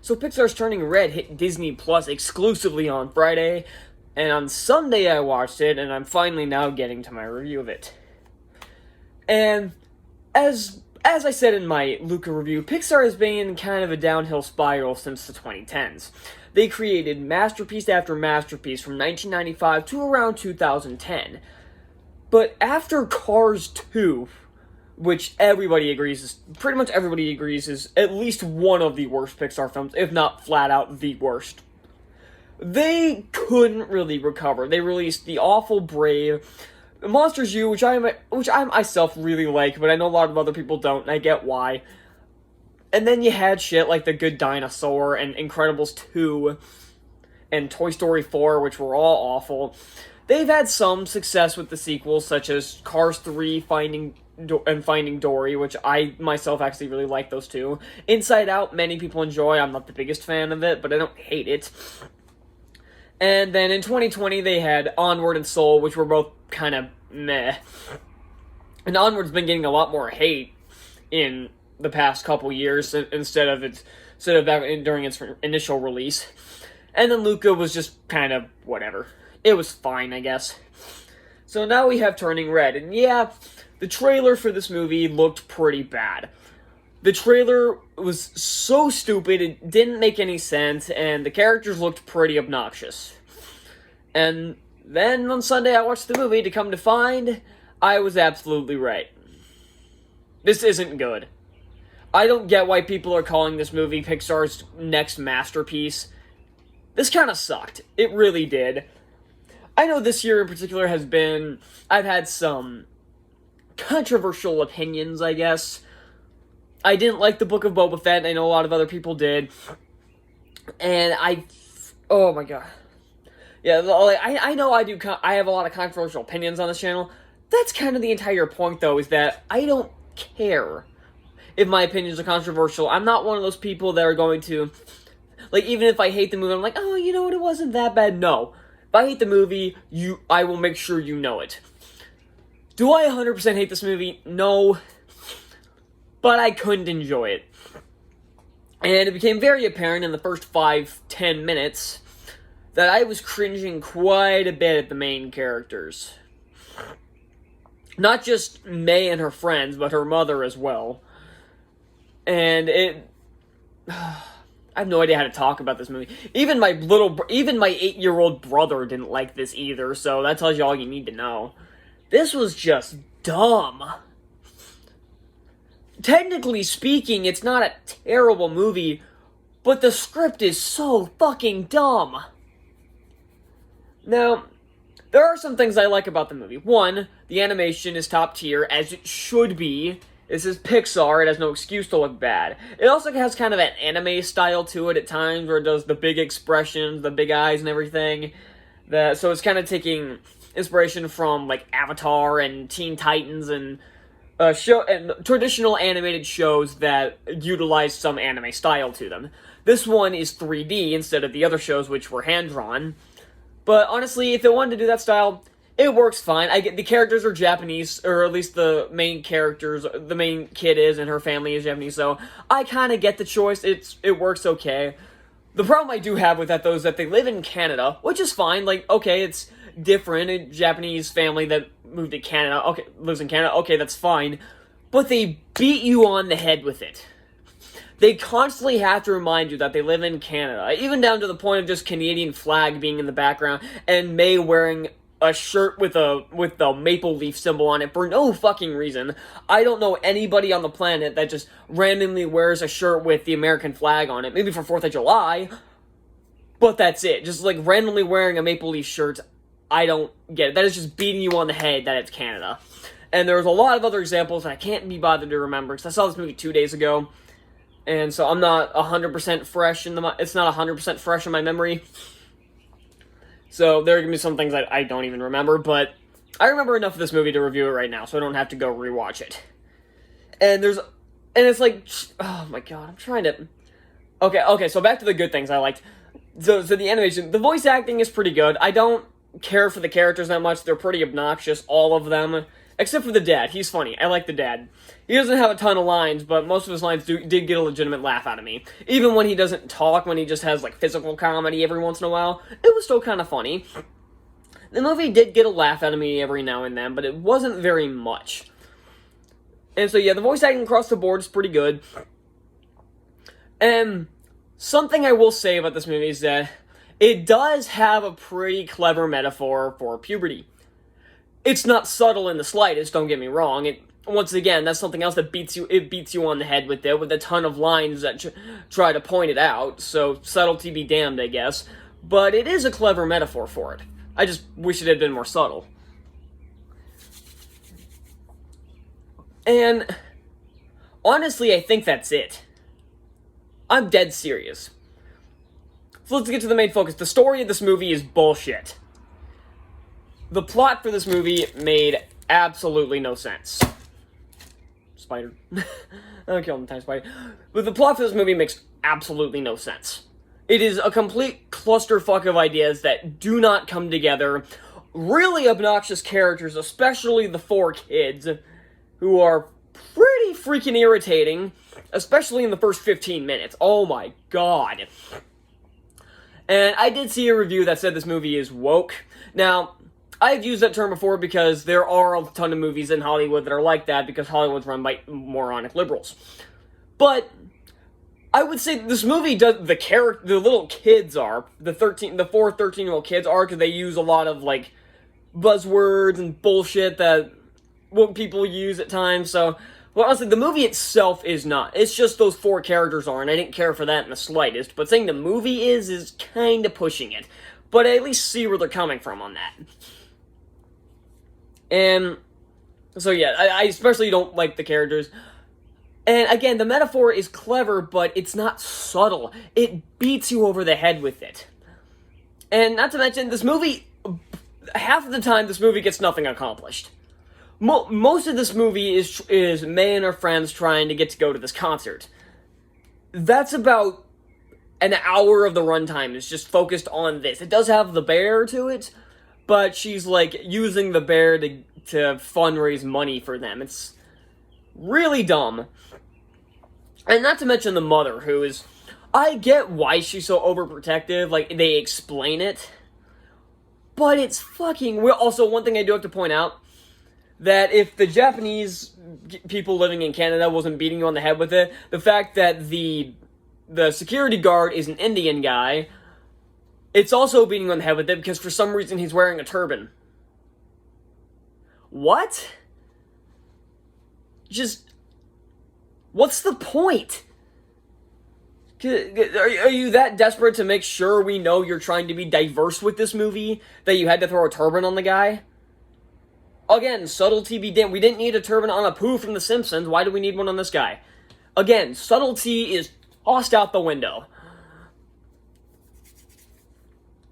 So Pixar's Turning Red hit Disney Plus exclusively on Friday, and on Sunday I watched it, and I'm finally now getting to my review of it. And as I said in my Luca review, Pixar has been in kind of a downhill spiral since the 2010s. They created masterpiece after masterpiece from 1995 to around 2010. But after Cars 2, which pretty much everybody agrees is at least one of the worst Pixar films, if not flat out the worst, they couldn't really recover. They released the awful Brave, Monsters U, which I myself really like, but I know a lot of other people don't, and I get why. And then you had shit like The Good Dinosaur and Incredibles 2 and Toy Story 4, which were all awful. They've had some success with the sequels, such as Cars 3, Finding Dory, which I myself actually really like those two. Inside Out, many people enjoy. I'm not the biggest fan of it, but I don't hate it. And then in 2020, they had Onward and Soul, which were both kind of meh. And Onward's been getting a lot more hate in the past couple years instead of back during its initial release. And then Luca was just kind of whatever. It was fine, I guess. So now we have Turning Red, and yeah, the trailer for this movie looked pretty bad. The trailer was so stupid, it didn't make any sense, and the characters looked pretty obnoxious. And then on Sunday I watched the movie to come to find I was absolutely right. This isn't good. I don't get why people are calling this movie Pixar's next masterpiece. This kind of sucked. It really did. I know this year in particular I've had some controversial opinions, I guess. I didn't like the Book of Boba Fett, and I know a lot of other people did. And oh my god. Yeah, I know I have a lot of controversial opinions on this channel. That's kind of the entire point, though, is that I don't care if my opinions are controversial. I'm not one of those people that are going to, like, even if I hate the movie, I'm like, oh, you know what, it wasn't that bad. No. If I hate the movie, I will make sure you know it. Do I 100% hate this movie? No. But I couldn't enjoy it. And it became very apparent in the first 5-10 minutes that I was cringing quite a bit at the main characters. Not just May and her friends, but her mother as well. And I have no idea how to talk about this movie. Even my 8-year-old brother didn't like this either, so that tells you all you need to know. This was just dumb. Technically speaking, it's not a terrible movie, but the script is so fucking dumb. Now, there are some things I like about the movie. One, the animation is top tier, as it should be. This is Pixar, it has no excuse to look bad. It also has kind of an anime style to it at times, where it does the big expressions, the big eyes and everything. So it's kind of taking inspiration from, like, Avatar and Teen Titans and traditional animated shows that utilize some anime style to them. This one is 3D instead of the other shows, which were hand-drawn. But honestly, if it wanted to do that style, it works fine. I get the characters are Japanese, or at least the main kid is, and her family is Japanese, so I kind of get the choice. It works okay. The problem I do have with that, though, is that they live in Canada, which is fine. Like, okay, it's different. A Japanese family that moved to Canada, okay, lives in Canada, okay, that's fine. But they beat you on the head with it. They constantly have to remind you that they live in Canada, even down to the point of just Canadian flag being in the background, and May wearing a shirt with the maple leaf symbol on it for no fucking reason. I don't know anybody on the planet that just randomly wears a shirt with the American flag on it, maybe for 4th of July, but that's it. Just, like, randomly wearing a maple leaf shirt, I don't get it. That is just beating you on the head that it's Canada. And there's a lot of other examples I can't be bothered to remember, because I saw this movie 2 days ago, and so I'm not 100% fresh it's not 100% fresh in my memory. So there are going to be some things I don't even remember, but I remember enough of this movie to review it right now, so I don't have to go rewatch it. And it's like, oh my god, I'm trying to... Okay, so back to the good things I liked. So the animation, the voice acting is pretty good. I don't care for the characters that much. They're pretty obnoxious, all of them. Except for the dad. He's funny. I like the dad. He doesn't have a ton of lines, but most of his lines did get a legitimate laugh out of me. Even when he doesn't talk, when he just has, like, physical comedy every once in a while, it was still kind of funny. The movie did get a laugh out of me every now and then, but it wasn't very much. And so, yeah, the voice acting across the board is pretty good. And something I will say about this movie is that it does have a pretty clever metaphor for puberty. It's not subtle in the slightest, don't get me wrong. Once again, that's something else that beats you on the head with a ton of lines that try to point it out, so subtlety be damned, I guess. But it is a clever metaphor for it. I just wish it had been more subtle. And honestly, I think that's it. I'm dead serious. So let's get to the main focus. The story of this movie is bullshit. The plot for this movie made absolutely no sense. Spider. I'll kill him, tiny spider. But the plot for this movie makes absolutely no sense. It is a complete clusterfuck of ideas that do not come together. Really obnoxious characters, especially the 4 kids, who are pretty freaking irritating, especially in the first 15 minutes. Oh my god. And I did see a review that said this movie is woke. Now, I've used that term before because there are a ton of movies in Hollywood that are like that because Hollywood's run by moronic liberals. But I would say this movie does the little kids are the 4 13-year-old kids are because they use a lot of like buzzwords and bullshit that what people use at times. So, well, honestly, the movie itself is not. It's just those 4 characters are, and I didn't care for that in the slightest. But saying the movie is kind of pushing it. But I at least see where they're coming from on that. And so, yeah, I especially don't like the characters. And again, the metaphor is clever, but it's not subtle. It beats you over the head with it. And not to mention, this movie, half of the time, this movie gets nothing accomplished. Most of this movie is May and her friends trying to go to this concert. That's about an hour of the runtime is just focused on this. It does have the bear to it, but she's, like, using the bear to fundraise money for them. It's really dumb. And not to mention the mother, who is... I get why she's so overprotective, like, they explain it. But it's fucking weird. Also, one thing I do have to point out, that if the Japanese people living in Canada wasn't beating you on the head with it, the fact that the security guard is an Indian guy, it's also beating you on the head with it because for some reason he's wearing a turban. What? Just, what's the point? Are you that desperate to make sure we know you're trying to be diverse with this movie that you had to throw a turban on the guy? Again, subtlety be damned. We didn't need a turban on Apu from The Simpsons. Why do we need one on this guy? Again, subtlety is tossed out the window.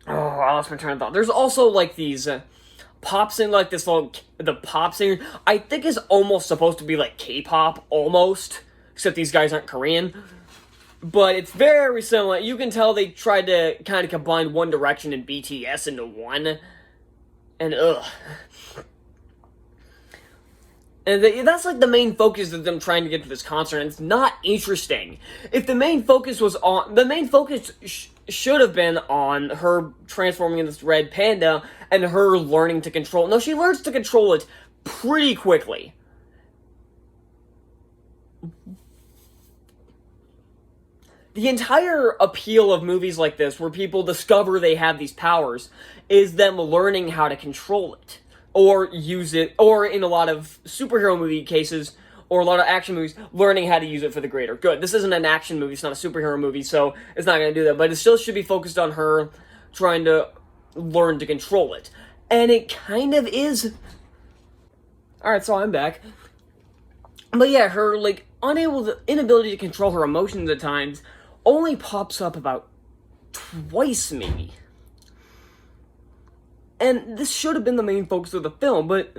Oh, I lost my train of thought. There's also, like, these pop sing, like this little, the pop singer, I think is almost supposed to be like K-pop, almost, except these guys aren't Korean. But it's very similar. You can tell they tried to kind of combine One Direction and BTS into one. And ugh. And that's like the main focus of them trying to get to this concert, and it's not interesting. If the main focus was on... The main focus should have been on her transforming into this red panda and her learning to control... No, she learns to control it pretty quickly. The entire appeal of movies like this, where people discover they have these powers, is them learning how to control it. Or use it, or in a lot of superhero movie cases, or a lot of action movies, learning how to use it for the greater good. This isn't an action movie, it's not a superhero movie, so it's not going to do that, but it still should be focused on her trying to learn to control it. And it kind of is. Alright, so I'm back. But yeah, her, like, inability to control her emotions at times only pops up about twice, maybe. And this should have been the main focus of the film, but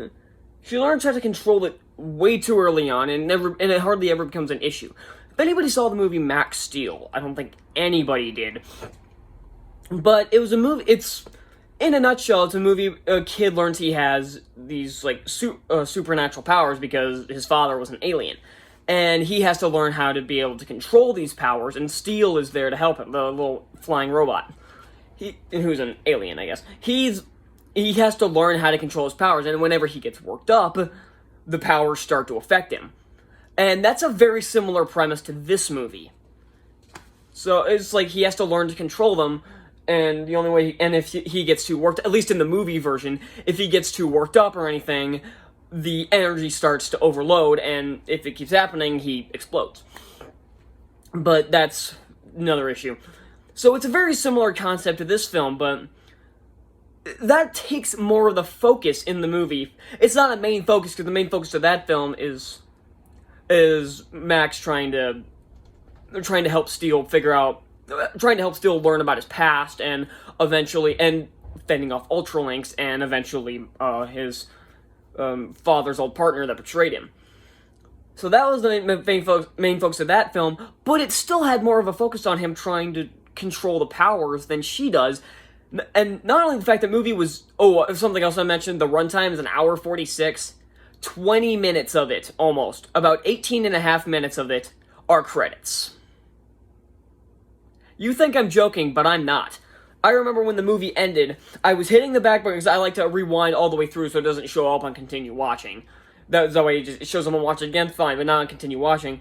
she learns how to control it way too early on, and it hardly ever becomes an issue. If anybody saw the movie Max Steel, I don't think anybody did. But it was a movie, in a nutshell, it's a movie. A kid learns he has these like supernatural powers because his father was an alien, and he has to learn how to be able to control these powers. And Steel is there to help him, the little flying robot. Who's an alien, I guess. He has to learn how to control his powers, and whenever he gets worked up, the powers start to affect him. And that's a very similar premise to this movie. So it's like he has to learn to control them, and the only way, and if he gets too worked, at least in the movie version, if he gets too worked up or anything, the energy starts to overload, and if it keeps happening, he explodes. But that's another issue. So it's a very similar concept to this film, but that takes more of the focus in the movie. It's not a main focus, because the main focus of that film is Max trying to help Steel learn about his past, and eventually, and fending off Ultralinks, and eventually his father's old partner that betrayed him. So that was the main focus of that film, but it still had more of a focus on him trying to control the powers than she does. And not only the fact that movie was, something else I mentioned, the runtime is an hour 46, 20 minutes of it, almost, about 18 and a half minutes of it are credits. You think I'm joking, but I'm not. I remember when the movie ended, I was hitting the back button because I like to rewind all the way through so it doesn't show up on continue watching. That way it shows them on watch it again, fine, but not on continue watching.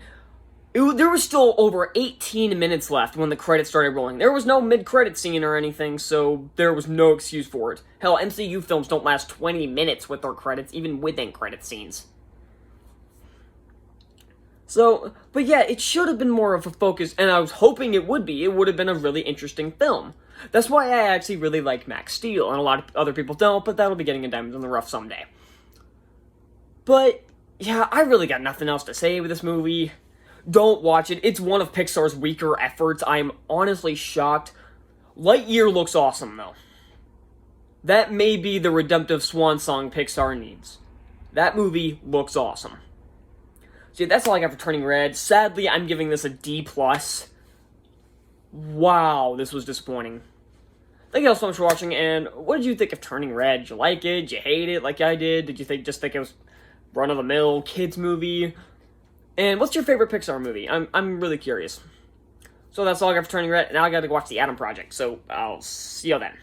There was still over 18 minutes left when the credits started rolling. There was no mid-credit scene or anything, so there was no excuse for it. Hell, MCU films don't last 20 minutes with their credits, even within credit scenes. So, but yeah, it should have been more of a focus, and I was hoping it would be. It would have been a really interesting film. That's why I actually really like Max Steel, and a lot of other people don't, but that'll be getting in Diamonds in the Rough someday. But, yeah, I really got nothing else to say with this movie. Don't watch it. It's one of Pixar's weaker efforts. I'm honestly shocked. Lightyear looks awesome, though. That may be the redemptive swan song Pixar needs. That movie looks awesome. So yeah, that's all I got for Turning Red. Sadly, I'm giving this a D+. Wow, this was disappointing. Thank you all so much for watching, and what did you think of Turning Red? Did you like it? Did you hate it like I did? Did you just think it was run-of-the-mill kids movie? And what's your favorite Pixar movie? I'm really curious. So that's all I got for Turning Red, and now I gotta watch The Atom Project, so I'll see you then.